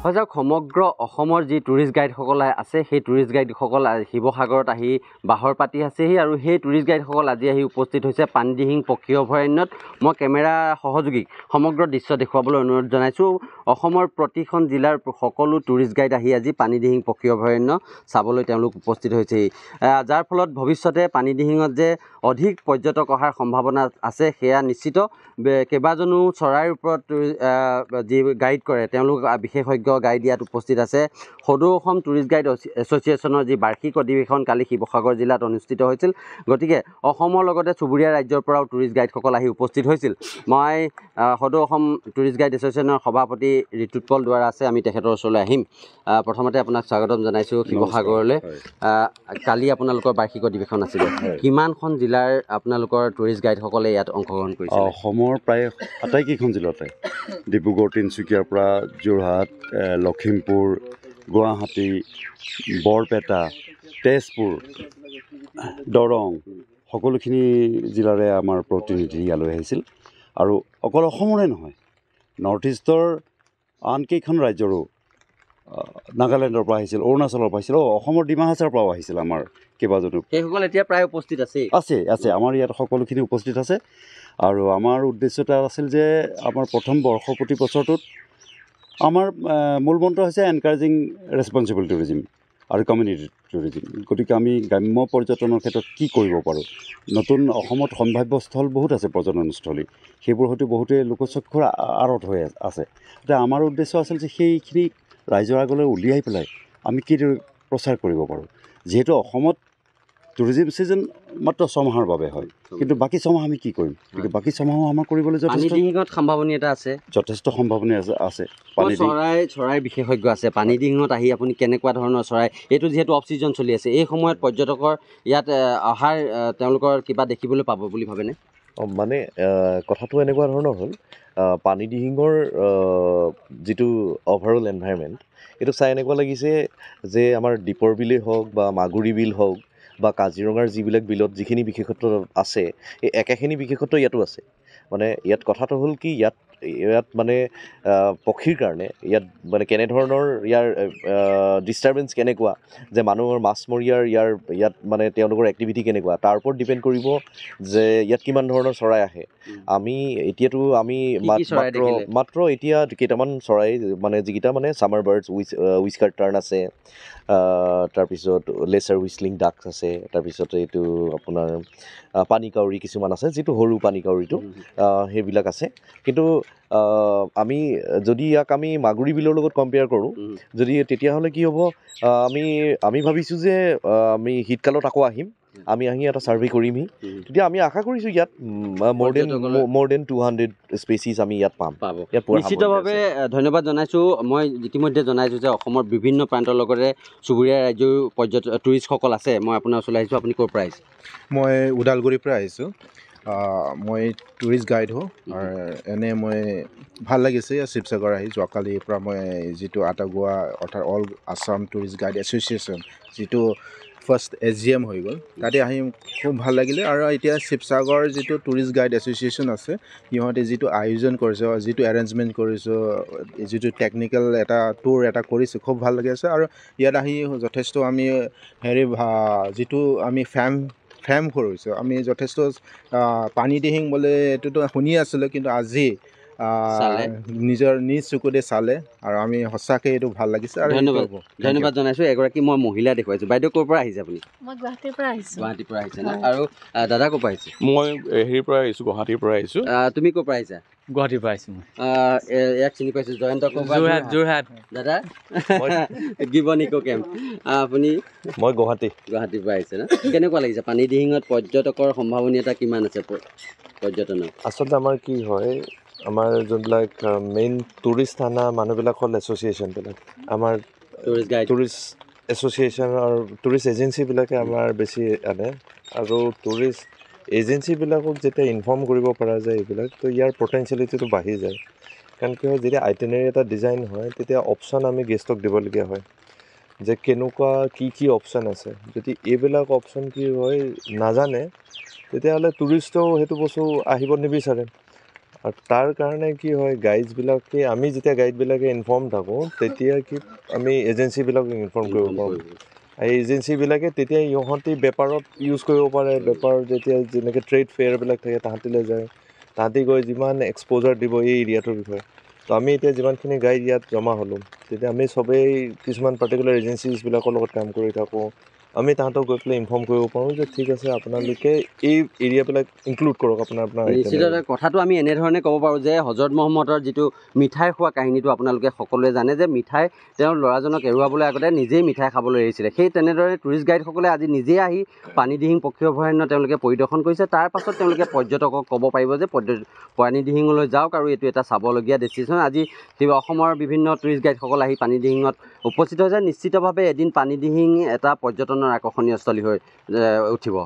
হয় যাওক সমগ্ৰ অসমৰ যি টুৰিষ্ট গাইডসকল আছে সেই টুৰিষ্ট গাইডসকল শিৱসাগৰত আহি বাহৰ পাতি আছেহি আৰু সেই টুৰিষ্ট গাইডসকল আজি আহি উপস্থিত হৈছে পানীদিহিং পক্ষী অভয়াৰণ্যত। মই কেমেৰা সহযোগীক সমগ্ৰ দৃশ্য দেখুৱাবলৈ অনুৰোধ জনাইছোঁ। অসমৰ প্ৰতিখন জিলাৰ সকলো টুৰিষ্ট গাইড আহি আজি পানীদিহিং পক্ষী অভয়াৰণ্য চাবলৈ তেওঁলোক উপস্থিত হৈছেহি, যাৰ ফলত ভৱিষ্যতে পানীদিহিঙত যে অধিক পৰ্যটক অহাৰ সম্ভাৱনা আছে সেয়া নিশ্চিত। কেইবাজনো চৰাইৰ ওপৰত যি গাইড কৰে তেওঁলোক বিশেষজ্ঞ গাইড ইয়াত উপস্থিত আছে। সদৌ অসম টুৰিষ্ট গাইড এছ'চিয়েশ্যনৰ যি বাৰ্ষিক অধিৱেশন কালি শিৱসাগৰ জিলাত অনুষ্ঠিত হৈছিল, গতিকে অসমৰ লগতে চুবুৰীয়া ৰাজ্যৰ পৰাও টুৰিষ্ট গাইডসকল আহি উপস্থিত হৈছিল। মই সদৌ অসম টুৰিষ্ট গাইড এছ'চিয়েশ্যনৰ সভাপতি ঋতুৎপল দুৱাৰা আছে, আমি তেখেতৰ ওচৰলৈ আহিম। প্ৰথমতে আপোনাক স্বাগতম জনাইছোঁ শিৱসাগৰলৈ। কালি আপোনালোকৰ বাৰ্ষিক অধিৱেশন আছিলে, কিমানখন জিলাৰ আপোনালোকৰ টুৰিষ্ট গাইডসকলে ইয়াত অংশগ্ৰহণ কৰিছে? অসমৰ প্ৰায় আটাইকেইখন জিলাতে, ডিব্ৰুগড়, তিনিচুকীয়াৰ পৰা যোৰহাট, লখিমপুৰ, গুৱাহাটী, বৰপেটা, তেজপুৰ, দৰং, সকলোখিনি জিলাৰে আমাৰ প্ৰতিনিধি ইয়ালৈ আহিছিল। আৰু অকল অসমৰে নহয়, নৰ্থ ইষ্টৰ আন কেইখন ৰাজ্যৰো, নাগালেণ্ডৰ পৰা আহিছিল, অৰুণাচলৰ পৰা আহিছিল, অসমৰ ডিমা হাছাৰ পৰাও আহিছিল আমাৰ কেইবাজনো। সেইসকল এতিয়া প্ৰায় উপস্থিত আছে আমাৰ ইয়াত সকলোখিনি উপস্থিত আছে। আৰু আমাৰ উদ্দেশ্যটা আছিল যে আমাৰ প্ৰথম বৰ্ষপতি বছৰটোত আমাৰ মূল মন্ত্ৰ হৈছে এনকাৰেজিং ৰেছপনচিবল টুৰিজিম আৰু কমিউনিটি টুৰিজিম। গতিকে আমি গ্ৰাম্য পৰ্যটনৰ ক্ষেত্ৰত কি কৰিব পাৰোঁ। নতুন অসমত সম্ভাৱ্য স্থল বহুত আছে, পৰ্যটনস্থলী, সেইবোৰ হয়তো বহুতেই লোকচক্ষুৰ আঁৰত হৈ আছে। গতিকে আমাৰ উদ্দেশ্য আছিল যে সেইখিনি ৰাইজৰ আগলৈ উলিয়াই পেলাই আমি কিদৰে প্ৰচাৰ কৰিব পাৰোঁ। যিহেতু অসমত টুৰিজিম ছিজন মাত্ৰ 6 মাহৰ বাবে হয়, কিন্তু বাকী 6 মাহ আমি কি কৰিম? গতিকে বাকী 6 মাহো আমাৰ কৰিবলৈ সম্ভাৱনীয় আছে, যথেষ্ট সম্ভাৱনীয় আছে। চৰাইৰ বিশেষজ্ঞ আছে। পানীদিহিঙত আহি আপুনি কেনেকুৱা ধৰণৰ চৰাই, এইটো যিহেতু অফ ছিজন চলি আছে, এই সময়ত পৰ্যটকৰ ইয়াত অহাৰ তেওঁলোকৰ কিবা দেখিবলৈ পাব বুলি ভাবেনে? মানে কথাটো এনেকুৱা ধৰণৰ হ'ল, পানীদিহিঙৰ যিটো অভাৰঅল এনভাইৰমেণ্ট, এইটো চাই এনেকুৱা লাগিছে যে আমাৰ দীপৰ বিলেই হওক বা মাগুৰী বিল হওক বা কাজিৰঙাৰ যিবিলাক বিলত যিখিনি বিশেষত্ব আছে, এই একেখিনি বিশেষত্ব ইয়াতো আছে। মানে ইয়াত কথাটো হ'ল কি, ইয়াত মানে পক্ষীৰ কাৰণে ইয়াত মানে কেনেধৰণৰ ইয়াৰ ডিষ্টাৰ্বেঞ্চ কেনেকুৱা, যে মানুহৰ মাছমৰীয়াৰ ইয়াত মানে তেওঁলোকৰ এক্টিভিটি কেনেকুৱা, তাৰ ওপৰত ডিপেণ্ড কৰিব যে ইয়াত কিমান ধৰণৰ চৰাই আহে। আমি মাত্ৰ এতিয়া কেইটামান চৰাই, মানে যিকেইটা মানে ছামাৰ বাৰ্ডছ, উইস্কাৰ টাৰ্ণ আছে, তাৰপিছত লেচাৰ হুইচলিং ডাক্স আছে, তাৰপিছতে এইটো আপোনাৰ পানী কাউৰী কিছুমান আছে, যিটো সৰু পানী কাউৰীটো, সেইবিলাক আছে। কিন্তু আমি যদি ইয়াক আমি মাগুৰী বিলৰ লগত কম্পেয়াৰ কৰোঁ, তেতিয়াহ'লে কি হ'ব, আমি ভাবিছোঁ যে আমি শীতকালত আকৌ আহিম, আমি আহি এটা ছাৰ্ভে কৰিমহি। তেতিয়া আমি আশা কৰিছোঁ ইয়াত মোৰ দেন 200 স্পেচিছ আমি ইয়াত পাম। নিশ্চিতভাৱে ধন্যবাদ জনাইছোঁ। মই ইতিমধ্যে জনাইছোঁ যে অসমৰ বিভিন্ন প্ৰান্তৰ লগতে চুবুৰীয়া ৰাজ্যৰ টুৰিষ্টসকল আছে। মই আপোনাৰ ওচৰলৈ আহিছোঁ, আপুনি ক'ৰ পৰা আহিছে? মই ওদালগুৰিৰ পৰা আহিছোঁ। মই টুৰিষ্ট গাইড হওঁ। এনে মই ভাল লাগিছে শিৱসাগৰ আহি। যোৱাকালিৰ পৰা মই যিটো আটাগুৱা অৰ্থাৎ all Assam tourist guide association, যিটো ফাৰ্ষ্ট SGM হৈ গ'ল, তাতে আহি খুব ভাল লাগিলে। আৰু এতিয়া শিৱসাগৰ যিটো টুৰিষ্ট গাইড এছ'চিয়েশ্যন আছে, সিহঁতে যিটো আয়োজন কৰিছে, যিটো এৰেঞ্জমেণ্ট কৰিছোঁ, যিটো টেকনিকেল এটা টুৰ এটা কৰিছে, খুব ভাল লাগি আছে। আৰু ইয়াত আহি যথেষ্ট আমি যিটো আমি ফেম কৰিছোঁ, আমি যথেষ্ট পানীদিহিং বোলে এইটোতো শুনি আছিলোঁ, কিন্তু আজি নিজ চকুতে চালে, আৰু আমি সঁচাকৈ এইটো ভাল লাগিছে। আৰু ধন্যবাদ জনাইছোঁ। এগৰাকী মই মহিলা দেখুৱাইছোঁ। বাইদেউ ক'ৰ পৰা আহিছে আপুনি? মই গুৱাহাটীৰ পৰা আহিছোঁ। গুৱাহাটীৰ পৰা আহিছে না? আৰু দাদা ক'ৰ পৰা আহিছে? মই হেৰিৰ পৰা আহিছোঁ, গুৱাহাটীৰ পৰা আহিছোঁ। তুমি ক'ৰ পৰা আহিছা? গুৱাহাটীৰ পৰা আহিছোঁ। ইয়াক চিনি পাইছোঁ, জয়ন্ত ক'ৰ পৰা? যোৰহাট। দাদা গিবনিকো কেম্প। আপুনি? মই গুৱাহাটীৰ পৰা আহিছে না? কেনেকুৱা লাগিছে পানীদিহিঙত পৰ্যটকৰ সম্ভাৱনীয়তা কিমান আছে পৰ্যটনৰ? আচলতে আমাৰ কি হয়, আমাৰ যোনবিলাক মেইন টুৰিষ্ট আনা মানুহবিলাক হ'ল এছ'চিয়েশ্যনবিলাক, আমাৰ টুৰিষ্ট এছ'চিয়েশ্যন আৰু টুৰিষ্ট এজেঞ্চিবিলাকে আমাৰ বেছি আনে। আৰু টুৰিষ্ট এজেঞ্চিবিলাকক যেতিয়া ইনফৰ্ম কৰিব পৰা যায় এইবিলাক, তো ইয়াৰ পটেঞ্চিয়েলিটিটো বাঢ়ি যায়। কাৰণ কি হয়, যেতিয়া আইটিনাৰী এটা ডিজাইন হয়, তেতিয়া অপশ্যন আমি গেষ্টক দিবলগীয়া হয় যে কেনেকুৱা কি অপশ্যন আছে। যদি এইবিলাক অপশ্যন কি হয় নাজানে, তেতিয়াহ'লে টুৰিষ্টেও সেইটো বস্তু আহিব নিবিচাৰে। আৰু তাৰ কাৰণে কি হয় গাইডছবিলাকে আমি যেতিয়া গাইডবিলাকে ইনফৰ্ম থাকোঁ তেতিয়া কি আমি এজেঞ্চিবিলাকক ইনফৰ্ম কৰিব পাৰোঁ এই এজেঞ্চিবিলাকে তেতিয়া ইহঁতি বেপাৰত ইউজ কৰিব পাৰে বেপাৰ যেতিয়া যেনেকৈ ট্ৰেড ফেয়াৰবিলাক থাকে তাহাঁতিলৈ যায় তাহাঁতি গৈ যিমান এক্সপ'জাৰ দিব এই এৰিয়াটোৰ বিষয়ে তো আমি এতিয়া যিমানখিনি গাইড ইয়াত জমা হ'লোঁ তেতিয়া আমি চবেই কিছুমান পাৰ্টিকুলাৰ এজেঞ্চিজবিলাকৰ লগত কাম কৰি থাকোঁ আমি তাহাঁতক গৈ পেলাই ইনফৰ্ম কৰিব পাৰোঁ যে ঠিক আছে আপোনালোকে এই এৰিয়াবিলাক ইনক্লুড কৰক আপোনাৰ নিশ্চিত কথাটো আমি এনেধৰণে ক'ব পাৰোঁ যে হজৰত মহম্মদৰ যিটো মিঠাই খোৱা কাহিনীটো আপোনালোকে সকলোৱে জানে যে মিঠাই তেওঁৰ ল'ৰাজনক এৰুৱাবলৈ আগতে নিজেই মিঠাই খাবলৈ এৰিছিলে সেই তেনেদৰে টুৰিষ্ট গাইডসকলে আজি নিজেই আহি পানীদিহিং পক্ষী অভয়াৰণ্য তেওঁলোকে পৰিদৰ্শন কৰিছে তাৰ পাছত তেওঁলোকে পৰ্যটকক ক'ব পাৰিব যে পানীদিহিঙলৈ যাওক আৰু এইটো এটা চাবলগীয়া ডেষ্টিনেশ্যন আজি অসমৰ বিভিন্ন টুৰিষ্ট গাইডসকল আহি পানীদিহিঙত উপস্থিত হৈছে নিশ্চিতভাৱে এদিন পানীদিহিং এটা পৰ্যটনৰ আকৰ্ষণীয় স্থলী হৈ উঠিব